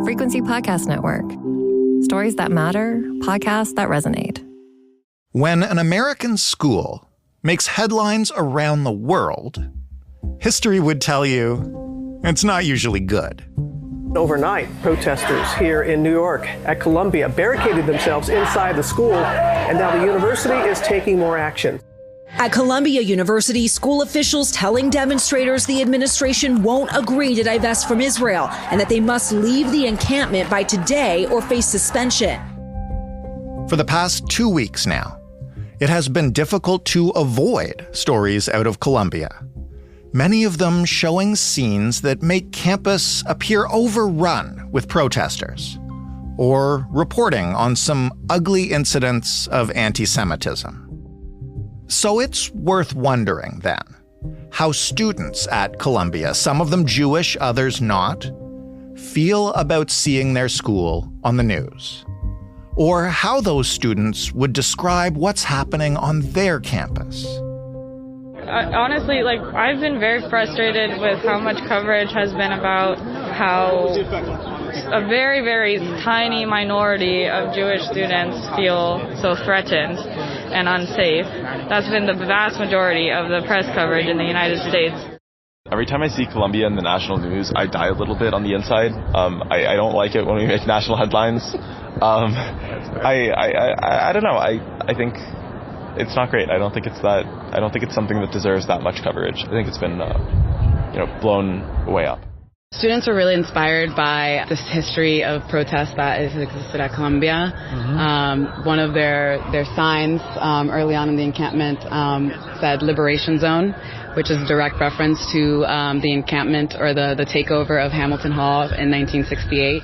Frequency Podcast Network. Stories that matter, podcasts that resonate. When an American school makes headlines around the world, history would tell you it's not usually good. Overnight, protesters here in New York at Columbia barricaded themselves inside the school, and now the university is taking more action. At Columbia University, school officials telling demonstrators the administration won't agree to divest from Israel and that they must leave the encampment by today or face suspension. For the past 2 weeks now, it has been difficult to avoid stories out of Columbia. Many of them showing scenes that make campus appear overrun with protesters, or reporting on some ugly incidents of antisemitism. So it's worth wondering, then, how students at Columbia, some of them Jewish, others not, feel about seeing their school on the news. Or how those students would describe what's happening on their campus. Honestly, I've been very frustrated with how much coverage has been about how a very, very tiny minority of Jewish students feel so threatened and unsafe. That's been the vast majority of the press coverage in the United States. Every time I see Columbia in the national news, I die a little bit on the inside. I don't like it when we make national headlines. I don't know. I think it's not great. I don't think it's something that deserves that much coverage. I think it's been, blown way up. Students were really inspired by this history of protest that has existed at Columbia. One of their signs early on in the encampment said Liberation Zone, which is a direct reference to the encampment or the takeover of Hamilton Hall in 1968.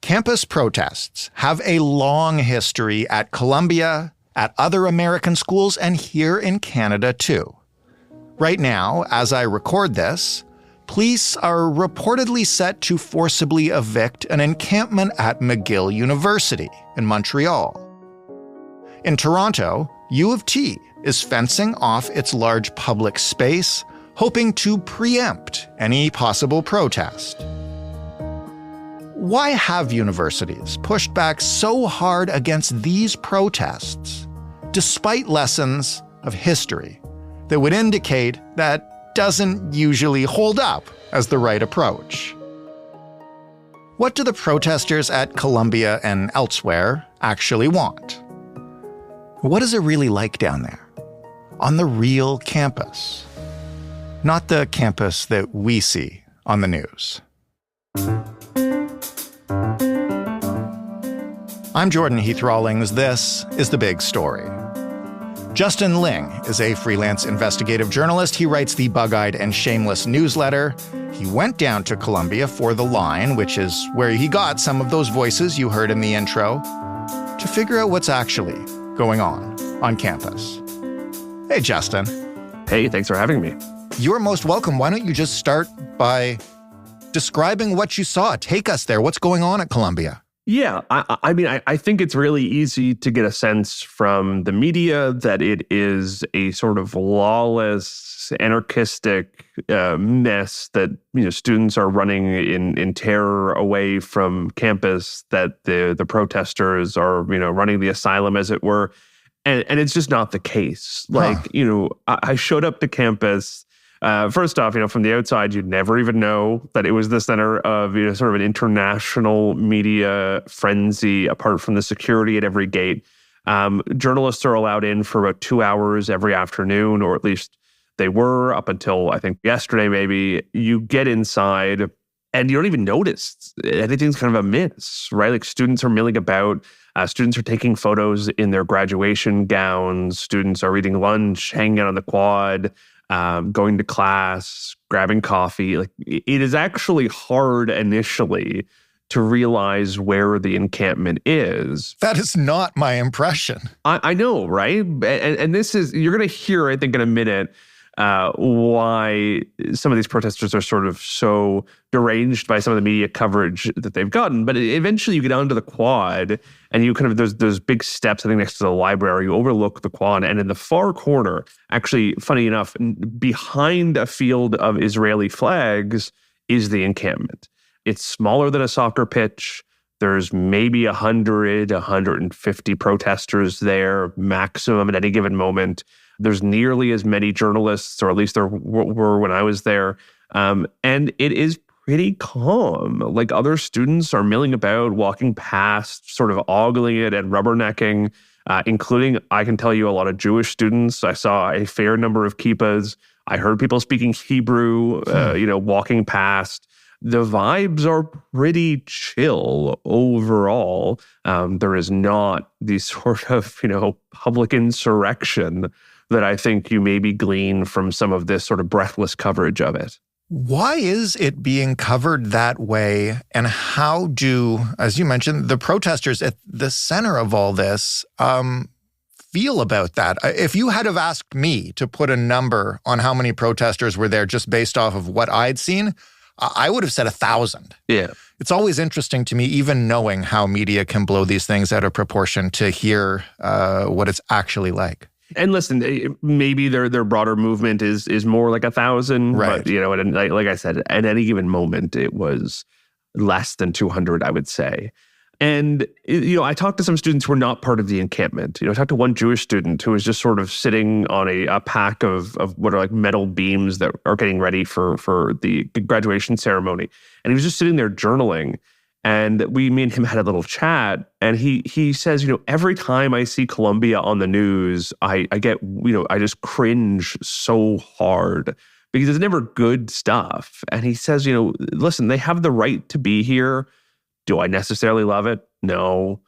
Campus protests have a long history at Columbia, at other American schools, and here in Canada too. Right now, as I record this, police are reportedly set to forcibly evict an encampment at McGill University in Montreal. In Toronto, U of T is fencing off its large public space, hoping to preempt any possible protest. Why have universities pushed back so hard against these protests, despite lessons of history that would indicate that doesn't usually hold up as the right approach? What do the protesters at Columbia and elsewhere actually want? What is it really like down there, on the real campus? Not the campus that we see on the news. I'm Jordan Heath Rawlings. This is The Big Story. Justin Ling is a freelance investigative journalist. He writes the Bug-Eyed and Shameless newsletter. He went down to Columbia for The Line, which is where he got some of those voices you heard in the intro, to figure out what's actually going on campus. Hey, Justin. Hey, thanks for having me. You're most welcome. Why don't you just start by describing what you saw? Take us there. What's going on at Columbia? Yeah, I think it's really easy to get a sense from the media that it is a sort of lawless, anarchistic mess that students are running in terror away from campus. That the protesters are running the asylum, as it were, and it's just not the case. I showed up to campus. First off, from the outside, you'd never even know that it was the center of sort of an international media frenzy, apart from the security at every gate. Journalists are allowed in for about 2 hours every afternoon, or at least they were up until, I think, yesterday maybe. You get inside and you don't even notice anything's kind of amiss, right? Like, students are milling about. Students are taking photos in their graduation gowns. Students are eating lunch, hanging out on the quad, going to class, grabbing coffee. It is actually hard initially to realize where the encampment is. That is not my impression. I know, right? And this is, you're going to hear, I think, in a minute, why some of these protesters are sort of so deranged by some of the media coverage that they've gotten. But eventually you get onto the quad and you kind of, there's those big steps, I think, next to the library. You overlook the quad, and in the far corner, actually, funny enough, behind a field of Israeli flags is the encampment. It's smaller than a soccer pitch. There's maybe 100, 150 protesters there, maximum at any given moment. There's nearly as many journalists, or at least there were when I was there. And it is pretty calm. Like, other students are milling about, walking past, sort of ogling it and rubbernecking, including, I can tell you, a lot of Jewish students. I saw a fair number of kippas. I heard people speaking Hebrew, walking past. The vibes are pretty chill overall. There is not the sort of, public insurrection that I think you maybe glean from some of this sort of breathless coverage of it. Why is it being covered that way? And how do, as you mentioned, the protesters at the center of all this feel about that? If you had have asked me to put a number on how many protesters were there just based off of what I'd seen, I would have said 1,000. Yeah. It's always interesting to me, even knowing how media can blow these things out of proportion, to hear what it's actually like. And listen, maybe their broader movement is more like 1,000, right? But and like I said, at any given moment, it was less than 200, I would say. And I talked to some students who were not part of the encampment. I talked to one Jewish student who was just sort of sitting on a pack of what are like metal beams that are getting ready for the graduation ceremony, and he was just sitting there journaling. And me and him had a little chat, and he says, every time I see Colombia on the news, I get, I just cringe so hard because it's never good stuff. And he says, listen, they have the right to be here. Do I necessarily love it? No.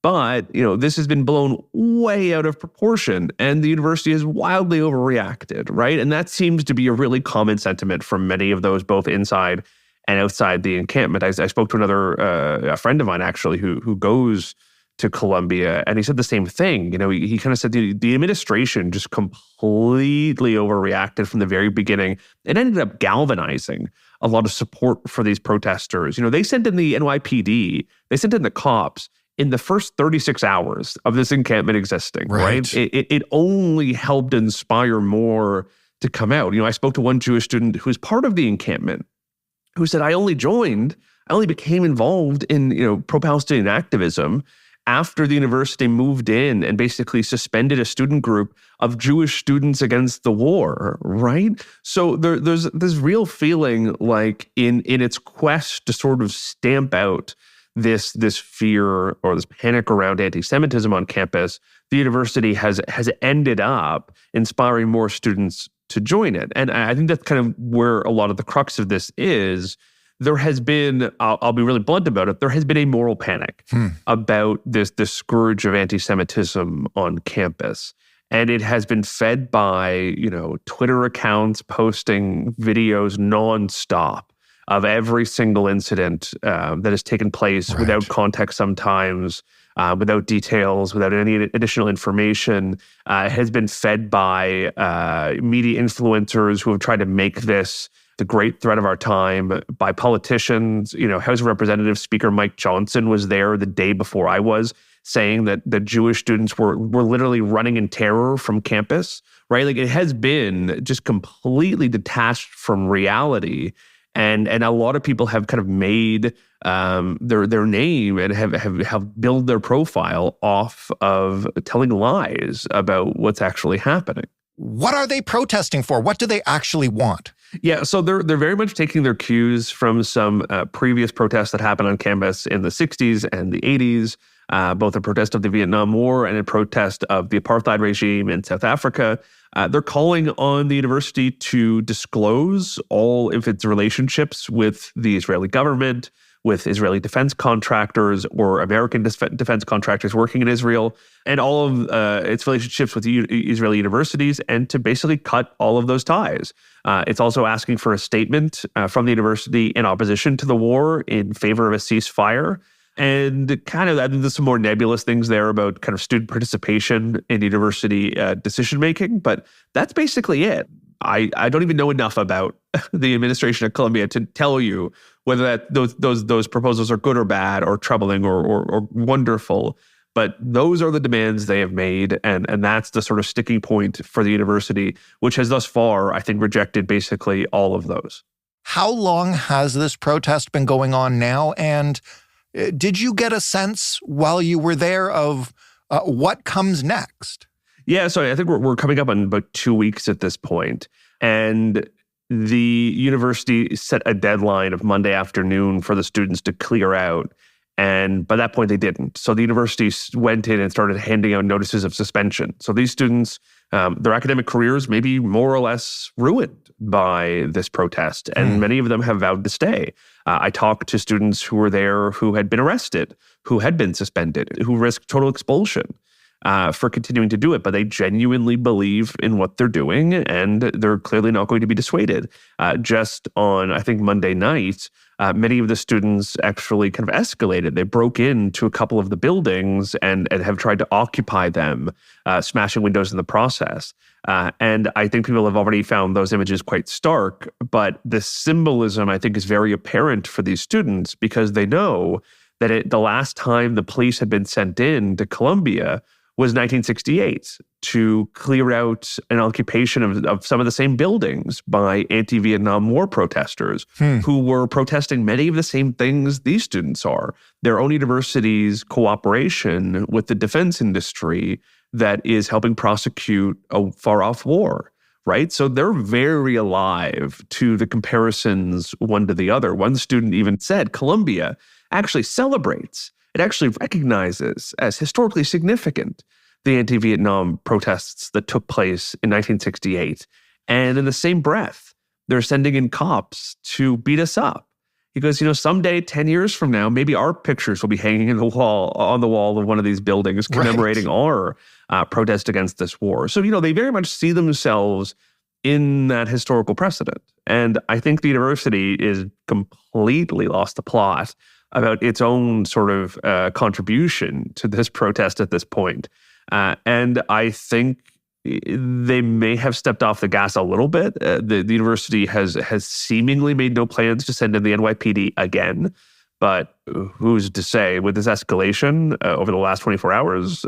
But, this has been blown way out of proportion, and the university has wildly overreacted, right? And that seems to be a really common sentiment from many of those, both inside and outside the encampment. I spoke to another a friend of mine, actually, who goes to Colombia, and he said the same thing. He kind of said the administration just completely overreacted from the very beginning. It ended up galvanizing a lot of support for these protesters. They sent in the NYPD, they sent in the cops in the first 36 hours of this encampment existing, right? It only helped inspire more to come out. I spoke to one Jewish student who's part of the encampment, who said, I only became involved in, pro-Palestinian activism after the university moved in and basically suspended a student group of Jewish students against the war, right? So there's this real feeling like in its quest to sort of stamp out this fear or this panic around anti-Semitism on campus, the university has ended up inspiring more students to join it. And I think that's kind of where a lot of the crux of this is. There has been, I'll be really blunt about it, there has been a moral panic about this scourge of anti-Semitism on campus. And it has been fed by, Twitter accounts posting videos nonstop of every single incident that has taken place, right, without context sometimes, without details, without any additional information. It has been fed by media influencers who have tried to make this the great threat of our time, by politicians. House of Representatives Speaker Mike Johnson was there the day before I was, saying that the Jewish students were literally running in terror from campus, right? Like, it has been just completely detached from reality. And a lot of people have kind of made their name and have built their profile off of telling lies about what's actually happening. What are they protesting for? What do they actually want? Yeah, so they're very much taking their cues from some previous protests that happened on campus in the 60s and the 80s, both a protest of the Vietnam War and a protest of the apartheid regime in South Africa. They're calling on the university to disclose all of its relationships with the Israeli government, with Israeli defense contractors or American defense contractors working in Israel, and all of its relationships with Israeli universities, and to basically cut all of those ties. It's also asking for a statement from the university in opposition to the war, in favor of a ceasefire. And kind of, I think there's some more nebulous things there about kind of student participation in university decision-making, but that's basically it. I don't even know enough about the administration of Columbia to tell you whether those proposals are good or bad or troubling or wonderful. But those are the demands they have made, and that's the sort of sticking point for the university, which has thus far, I think, rejected basically all of those. How long has this protest been going on now? And did you get a sense while you were there of what comes next? Yeah, so I think we're coming up on about 2 weeks at this point. And the university set a deadline of Monday afternoon for the students to clear out. And by that point, they didn't. So the university went in and started handing out notices of suspension. So these students, their academic careers may be more or less ruined by this protest. And many of them have vowed to stay. I talked to students who were there who had been arrested, who had been suspended, who risked total expulsion for continuing to do it. But they genuinely believe in what they're doing, and they're clearly not going to be dissuaded. Just on, I think, Monday night, many of the students actually kind of escalated. They broke into a couple of the buildings and have tried to occupy them, smashing windows in the process. And I think people have already found those images quite stark, but the symbolism, I think, is very apparent for these students because they know that the last time the police had been sent in to Colombia was 1968 to clear out an occupation of some of the same buildings by anti-Vietnam War protesters who were protesting many of the same things these students are. Their own university's cooperation with the defense industry that is helping prosecute a far-off war, right? So they're very alive to the comparisons one to the other. One student even said Colombia actually celebrates, it actually recognizes as historically significant the anti-Vietnam protests that took place in 1968. And in the same breath, they're sending in cops to beat us up. He goes, someday, 10 years from now, maybe our pictures will be hanging on the wall of one of these buildings commemorating our protest against this war. So, they very much see themselves in that historical precedent. And I think the university is completely lost the plot about its own sort of contribution to this protest at this point. And I think they may have stepped off the gas a little bit. The university has seemingly made no plans to send in the NYPD again. But who's to say with this escalation over the last 24 hours,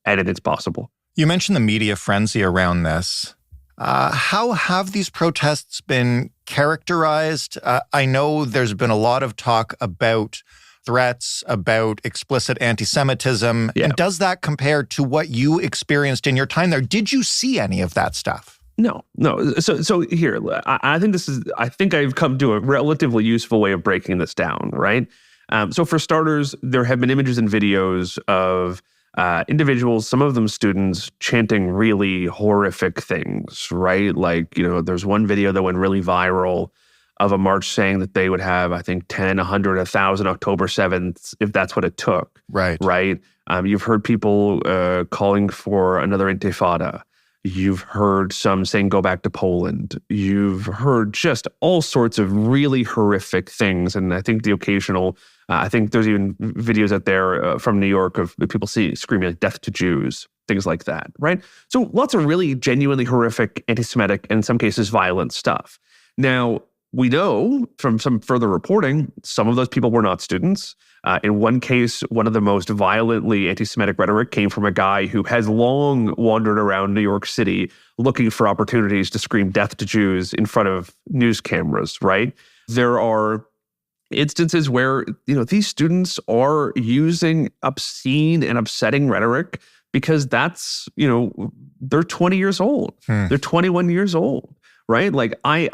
anything's possible. You mentioned the media frenzy around this. How have these protests been characterized? I know there's been a lot of talk about threats, about explicit anti-Semitism. Yeah. And does that compare to what you experienced in your time there? Did you see any of that stuff? No. So here, I think I've come to a relatively useful way of breaking this down, right? So for starters, there have been images and videos of individuals, some of them students, chanting really horrific things, right? Like, there's one video that went really viral of a march saying that they would have, I think, 10, 100, 1,000 October 7th, if that's what it took. Right. You've heard people calling for another intifada. You've heard some saying, go back to Poland. You've heard just all sorts of really horrific things. And I think the occasional, I think there's even videos out there from New York of people screaming like death to Jews, things like that, right? So lots of really genuinely horrific, anti-Semitic, and in some cases violent stuff. Now, we know from some further reporting, some of those people were not students. In one case, one of the most violently anti-Semitic rhetoric came from a guy who has long wandered around New York City looking for opportunities to scream death to Jews in front of news cameras, right? There are instances where, these students are using obscene and upsetting rhetoric because that's, they're 20 years old. They're 21 years old. Right? Like I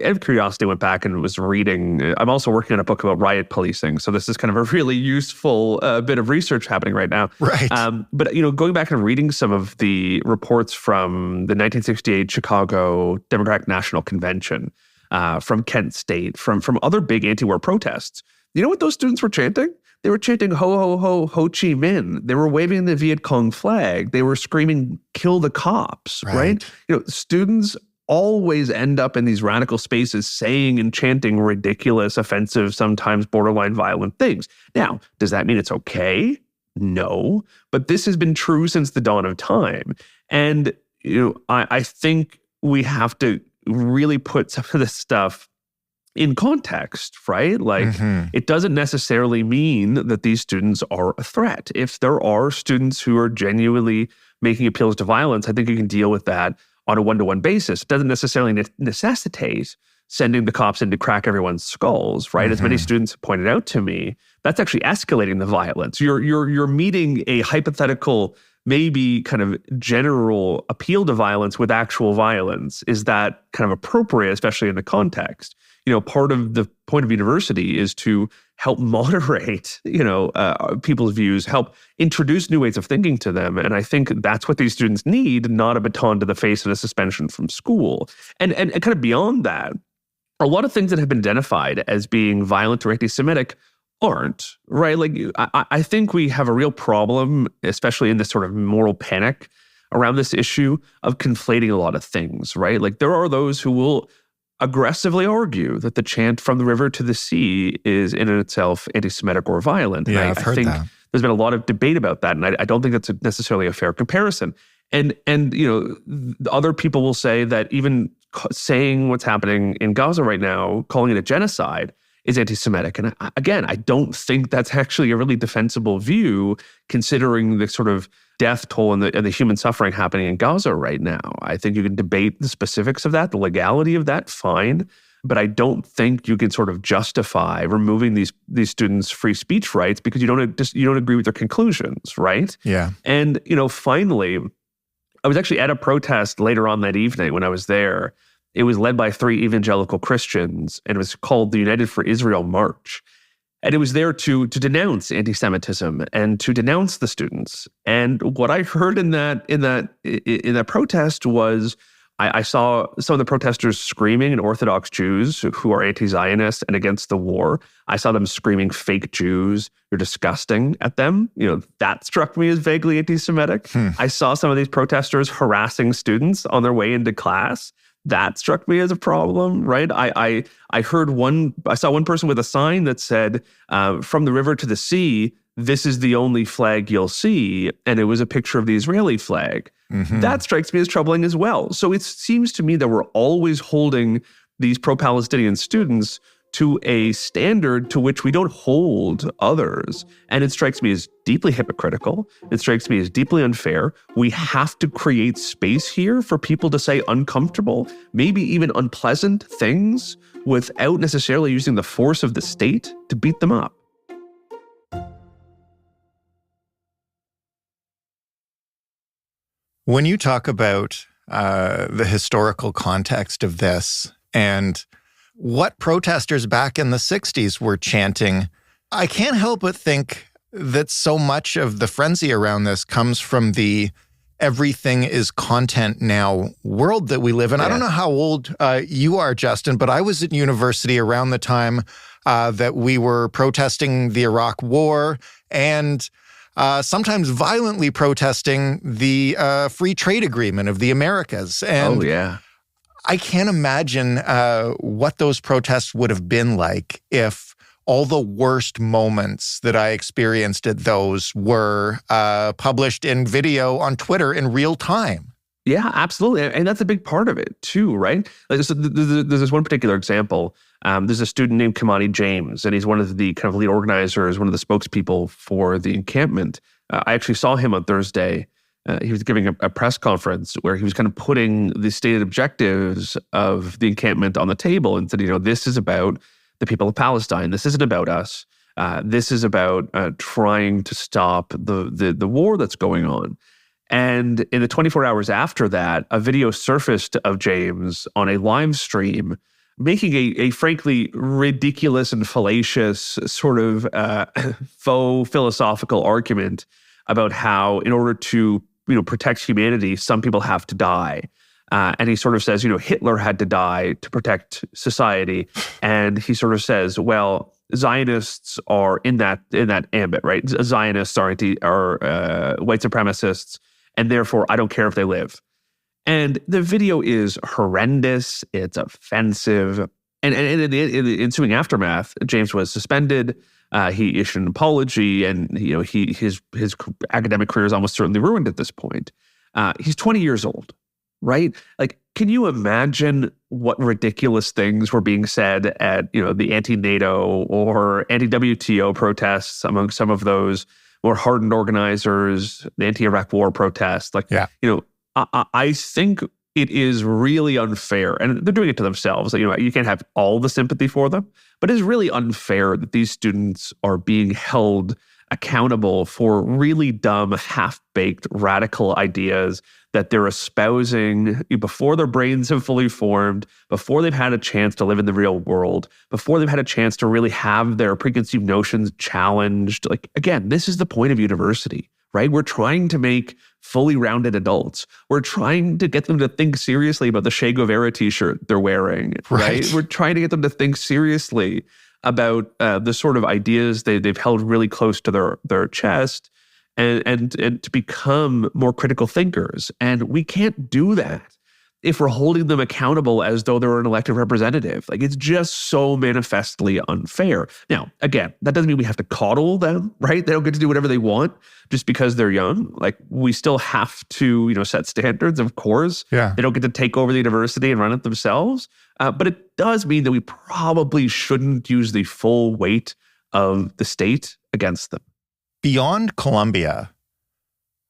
out of curiosity went back and was reading. I'm also working on a book about riot policing. So this is kind of a really useful bit of research happening right now. Right. But, going back and reading some of the reports from the 1968 Chicago Democratic National Convention, from Kent State, from other big anti-war protests, you know what those students were chanting? They were chanting ho, ho, ho, Ho Chi Minh. They were waving the Viet Cong flag. They were screaming, kill the cops, right? Students always end up in these radical spaces saying and chanting ridiculous, offensive, sometimes borderline violent things. Now, does that mean it's okay? No. But this has been true since the dawn of time. And, I think we have to really put some of this stuff in context, right? Like, it doesn't necessarily mean that these students are a threat. If there are students who are genuinely making appeals to violence, I think you can deal with that on a one-to-one basis. It doesn't necessarily necessitate sending the cops in to crack everyone's skulls, right? As many students have pointed out to me, that's actually escalating the violence. You're meeting a hypothetical, maybe kind of general appeal to violence with actual violence. Is that kind of appropriate, especially in the context? Part of the point of university is to help moderate, people's views, help introduce new ways of thinking to them. And I think that's what these students need, not a baton to the face and a suspension from school. And kind of beyond that, a lot of things that have been identified as being violent or anti-Semitic aren't, right? Like, I think we have a real problem, especially in this sort of moral panic around this issue of conflating a lot of things, right? Like, there are those who will aggressively argue that the chant "from the river to the sea" is in and itself anti-Semitic or violent. Yeah, and I've heard think that. There's been a lot of debate about that, and I don't think that's necessarily a fair comparison. And other people will say that even saying what's happening in Gaza right now, calling it a genocide, is anti-Semitic. And again, I don't think that's actually a really defensible view, considering the sort of death toll and the human suffering happening in Gaza right now. I think you can debate the specifics of that, the legality of that, fine. But I don't think you can sort of justify removing these students' free speech rights because you don't agree with their conclusions, right? Yeah. And finally, I was actually at a protest later on that evening when I was there. It was led by 3 evangelical Christians, and it was called the United for Israel March. And it was there to denounce anti-Semitism and to denounce the students. And what I heard in that protest was, I saw some of the protesters screaming at Orthodox Jews who are anti-Zionist and against the war. I saw them screaming "fake Jews, you're disgusting" at them. That struck me as vaguely anti-Semitic. I saw some of these protesters harassing students on their way into class. That struck me as a problem, right? I saw one person with a sign that said, "From the river to the sea, this is the only flag you'll see." And it was a picture of the Israeli flag. That strikes me as troubling as well. So it seems to me that we're always holding these pro-Palestinian students to a standard to which we don't hold others. And it strikes me as deeply hypocritical. It strikes me as deeply unfair. We have to create space here for people to say uncomfortable, maybe even unpleasant things without necessarily using the force of the state to beat them up. When you talk about the historical context of this and what protesters back in the 60s were chanting, I can't help but think that so much of the frenzy around this comes from the everything is content now world that we live in. Yeah. I don't know how old you are, Justin, but I was at university around the time that we were protesting the Iraq War and sometimes violently protesting the free trade agreement of the Americas. And I can't imagine what those protests would have been like if all the worst moments that I experienced at those were published in video on Twitter in real time. Yeah, absolutely. And that's a big part of it too, right? Like, so there's this one particular example. There's a student named Kamani James, and he's one of the kind of lead organizers, one of the spokespeople for the encampment. I actually saw him on Thursday. He was giving a press conference where he was kind of putting the stated objectives of the encampment on the table and said, this is about the people of Palestine. This isn't about us. This is about trying to stop the war that's going on. And in the 24 hours after that, a video surfaced of James on a live stream making a frankly ridiculous and fallacious sort of faux philosophical argument about how in order to protect humanity, some people have to die. And he sort of says, Hitler had to die to protect society. And he sort of says, well, Zionists are in that ambit, right? Zionists are white supremacists, and therefore I don't care if they live. And the video is horrendous. It's offensive. And in the ensuing aftermath, James was suspended. He issued an apology, and his academic career is almost certainly ruined at this point. He's 20 years old, right? Like, can you imagine what ridiculous things were being said at the anti-NATO or anti-WTO protests among some of those more hardened organizers, the anti-Iraq war protests? I think it is really unfair, and they're doing it to themselves. You can't have all the sympathy for them, but it's really unfair that these students are being held accountable for really dumb, half-baked, radical ideas that they're espousing before their brains have fully formed, before they've had a chance to live in the real world, before they've had a chance to really have their preconceived notions challenged. Like, again, this is the point of university, right? We're trying to make fully rounded adults. We're trying to get them to think seriously about the Che Guevara t-shirt they're wearing, right? We're trying to get them to think seriously about the sort of ideas they've held really close to their chest, and to become more critical thinkers. And we can't do that if we're holding them accountable as though they're an elected representative. Like, it's just so manifestly unfair. Now, again, that doesn't mean we have to coddle them, right? They don't get to do whatever they want just because they're young. Like, we still have to, set standards, of course. Yeah. They don't get to take over the university and run it themselves. But it does mean that we probably shouldn't use the full weight of the state against them. Beyond Columbia,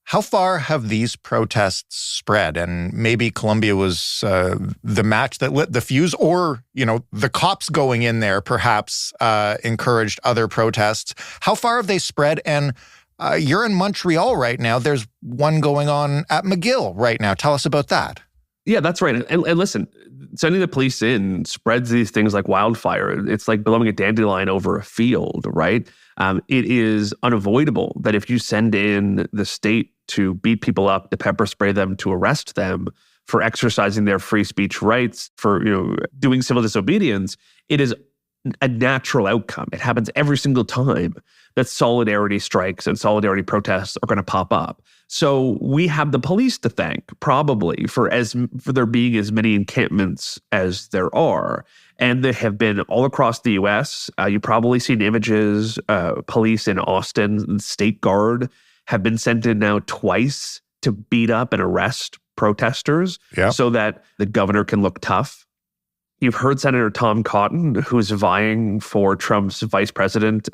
how far have these protests spread? And maybe Columbia was the match that lit the fuse, or, the cops going in there perhaps encouraged other protests. How far have they spread? And you're in Montreal right now. There's one going on at McGill right now. Tell us about that. Yeah, that's right. And listen, sending the police in spreads these things like wildfire. It's like blowing a dandelion over a field, right? It is unavoidable that if you send in the state to beat people up, to pepper spray them, to arrest them for exercising their free speech rights, for doing civil disobedience, it is a natural outcome. It happens every single time that solidarity strikes and solidarity protests are going to pop up. So we have the police to thank, probably, for there being as many encampments as there are. And they have been all across the U.S. You've probably seen images. Police in Austin, State Guard, have been sent in now twice to beat up and arrest protesters so that the governor can look tough. You've heard Senator Tom Cotton, who's vying for Trump's vice president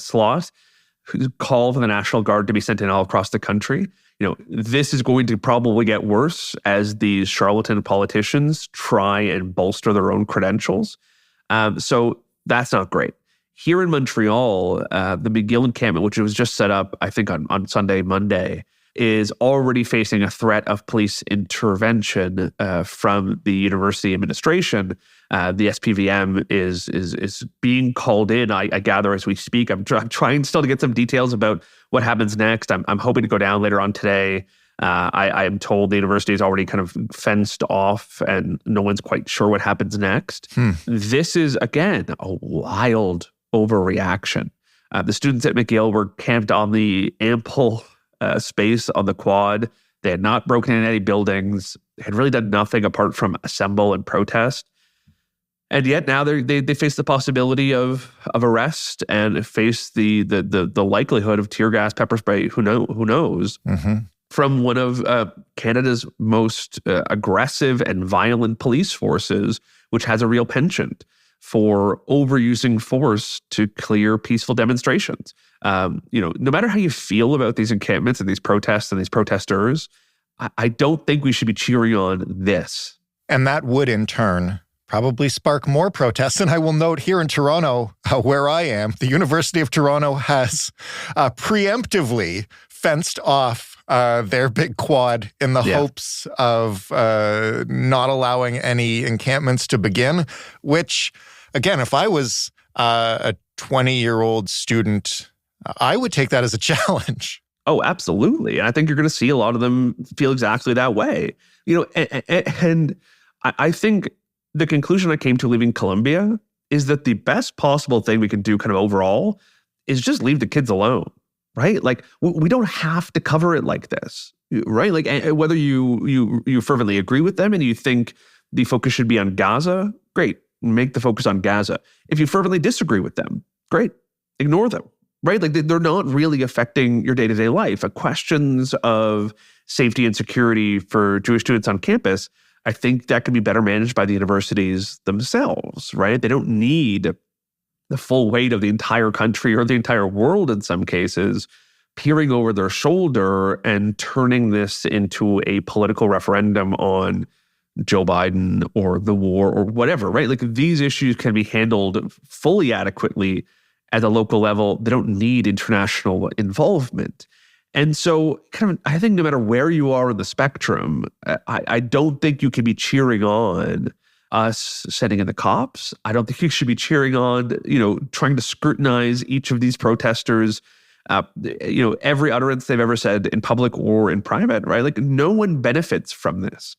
slot, call for the National Guard to be sent in all across the country. This is going to probably get worse as these charlatan politicians try and bolster their own credentials. So that's not great. Here in Montreal, the McGill encampment, which was just set up, I think, on Sunday, Monday, is already facing a threat of police intervention from the university administration. The SPVM is being called in, I gather, as we speak. I'm trying still to get some details about what happens next. I'm hoping to go down later on today. I am told the university is already kind of fenced off and no one's quite sure what happens next. This is, again, a wild overreaction. The students at McGill were camped on the ample space on the quad. They had not broken in any buildings. They had really done nothing apart from assemble and protest. And yet now they face the possibility of arrest and face the likelihood of tear gas, pepper spray. Who knows? From one of Canada's most aggressive and violent police forces, which has a real penchant for overusing force to clear peaceful demonstrations. No matter how you feel about these encampments and these protests and these protesters, I don't think we should be cheering on this. And that would, in turn, probably spark more protests. And I will note here in Toronto, where I am, the University of Toronto has preemptively fenced off their big quad in the hopes of not allowing any encampments to begin, which, again, if I was a 20-year-old student, I would take that as a challenge. Oh, absolutely. And I think you're going to see a lot of them feel exactly that way. And I think the conclusion I came to leaving Columbia is that the best possible thing we can do kind of overall is just leave the kids alone, right? Like, we don't have to cover it like this, right? Like, whether you fervently agree with them and you think the focus should be on Gaza, great, make the focus on Gaza. If you fervently disagree with them, great, ignore them. Right? Like, they're not really affecting your day-to-day life. Questions of safety and security for Jewish students on campus, I think that can be better managed by the universities themselves, right? They don't need the full weight of the entire country or the entire world in some cases peering over their shoulder and turning this into a political referendum on Joe Biden or the war or whatever, right? Like these issues can be handled fully adequately at the local level. They don't need international involvement. And so I think no matter where you are on the spectrum, I don't think you can be cheering on us sending in the cops. I don't think you should be cheering on, trying to scrutinize each of these protesters, every utterance they've ever said in public or in private, right? Like no one benefits from this.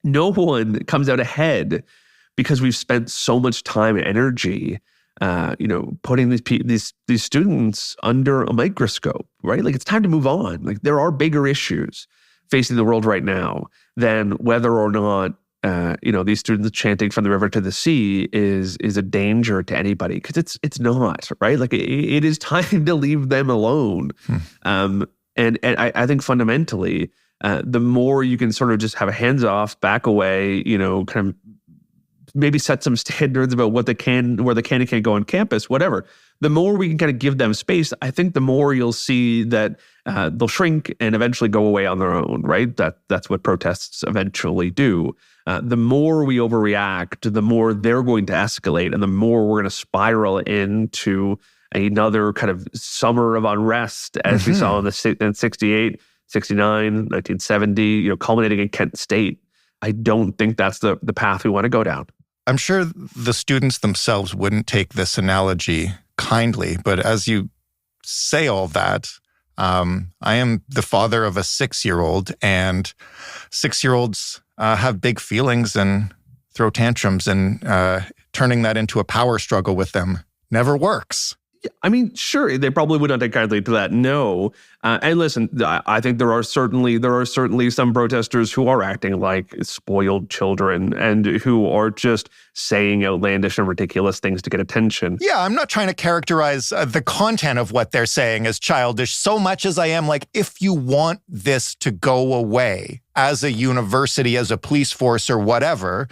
No one comes out ahead because we've spent so much time and energy, putting these students under a microscope, right? Like it's time to move on. Like there are bigger issues facing the world right now than whether or not these students chanting from the river to the sea is a danger to anybody, because it's not, right? Like it is time to leave them alone. And I think fundamentally, the more you can sort of just have a hands off, back away, kind of maybe set some standards about where they can and can't go on campus, whatever. The more we can kind of give them space, I think the more you'll see that they'll shrink and eventually go away on their own, right? That's what protests eventually do. The more we overreact, the more they're going to escalate, and the more we're going to spiral into another kind of summer of unrest, as we saw in 68, 69, 1970, culminating in Kent State. I don't think that's the path we want to go down. I'm sure the students themselves wouldn't take this analogy kindly, but as you say all that, I am the father of a 6-year-old, and 6-year-olds have big feelings and throw tantrums, and turning that into a power struggle with them never works. I mean, sure, they probably would not take kindly to that. No, and listen, I think there are certainly some protesters who are acting like spoiled children and who are just saying outlandish and ridiculous things to get attention. Yeah, I'm not trying to characterize the content of what they're saying as childish so much as I am like, if you want this to go away as a university, as a police force or whatever,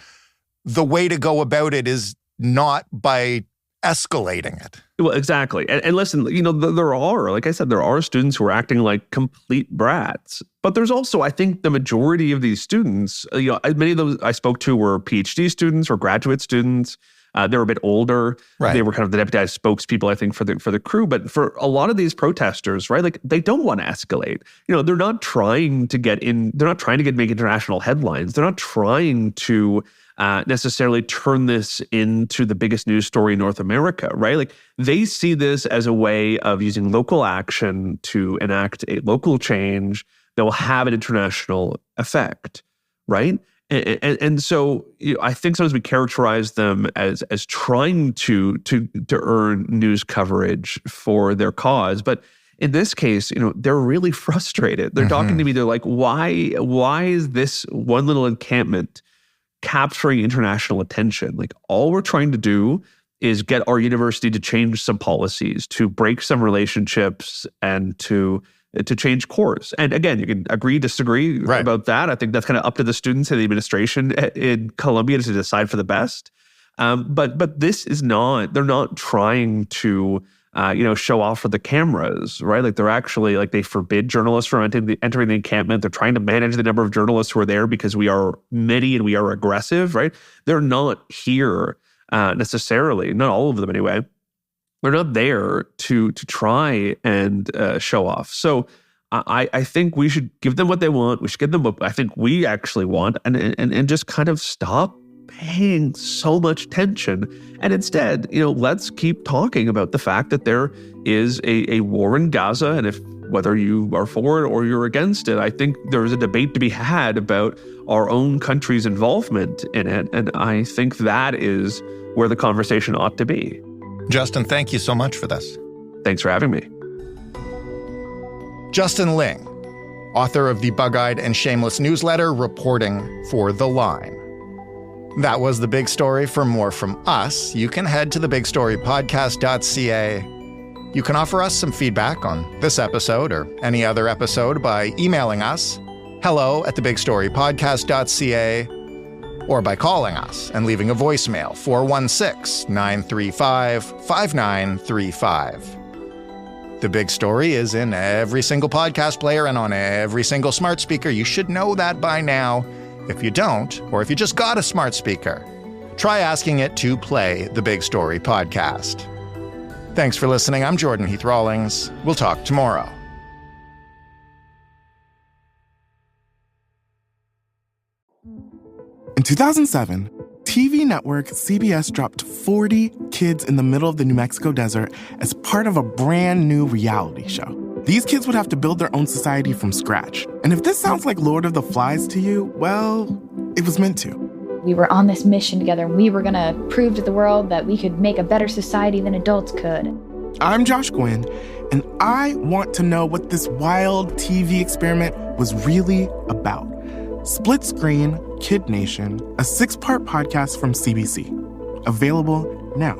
the way to go about it is not by escalating it. Well, exactly. And listen, there are, like I said, there are students who are acting like complete brats. But there's also, I think, the majority of these students, many of those I spoke to were PhD students or graduate students. They were a bit older. Right. They were kind of the deputized spokespeople, I think, for the crew. But for a lot of these protesters, right, like they don't want to escalate. They're not trying to make international headlines. They're not trying to necessarily turn this into the biggest news story in North America, right? Like they see this as a way of using local action to enact a local change that will have an international effect, right? And so I think sometimes we characterize them as trying to earn news coverage for their cause, but in this case, they're really frustrated. They're talking to me. They're like, why is this one little encampment capturing international attention? Like all we're trying to do is get our university to change some policies, to break some relationships, and to change course. And again, you can agree, disagree about that. I think that's kind of up to the students and the administration in Columbia to decide for the best. But this is not, they're not trying to show off for the cameras, right? Like they're actually, like they forbid journalists from entering the encampment. They're trying to manage the number of journalists who are there because we are many and we are aggressive, right? They're not here necessarily, not all of them anyway. They're not there to try and show off. So I think we should give them what they want. We should give them what I think we actually want, and just kind of stop paying so much attention. And instead, let's keep talking about the fact that there is a war in Gaza. And whether you are for it or you're against it, I think there is a debate to be had about our own country's involvement in it. And I think that is where the conversation ought to be. Justin, thank you so much for this. Thanks for having me. Justin Ling, author of the Bug-Eyed and Shameless newsletter, reporting for The Line. That was The Big Story. For more from us, you can head to thebigstorypodcast.ca. You can offer us some feedback on this episode or any other episode by emailing us, hello@thebigstorypodcast.ca, or by calling us and leaving a voicemail, 416-935-5935. The Big Story is in every single podcast player and on every single smart speaker. You should know that by now. If you don't, or if you just got a smart speaker, try asking it to play the Big Story podcast. Thanks for listening. I'm Jordan Heath Rawlings. We'll talk tomorrow. In 2007, TV network CBS dropped 40 kids in the middle of the New Mexico desert as part of a brand new reality show. These kids would have to build their own society from scratch. And if this sounds like Lord of the Flies to you, well, it was meant to. We were on this mission together, and we were going to prove to the world that we could make a better society than adults could. I'm Josh Gwynn, and I want to know what this wild TV experiment was really about. Split Screen, Kid Nation, a 6-part podcast from CBC. Available now.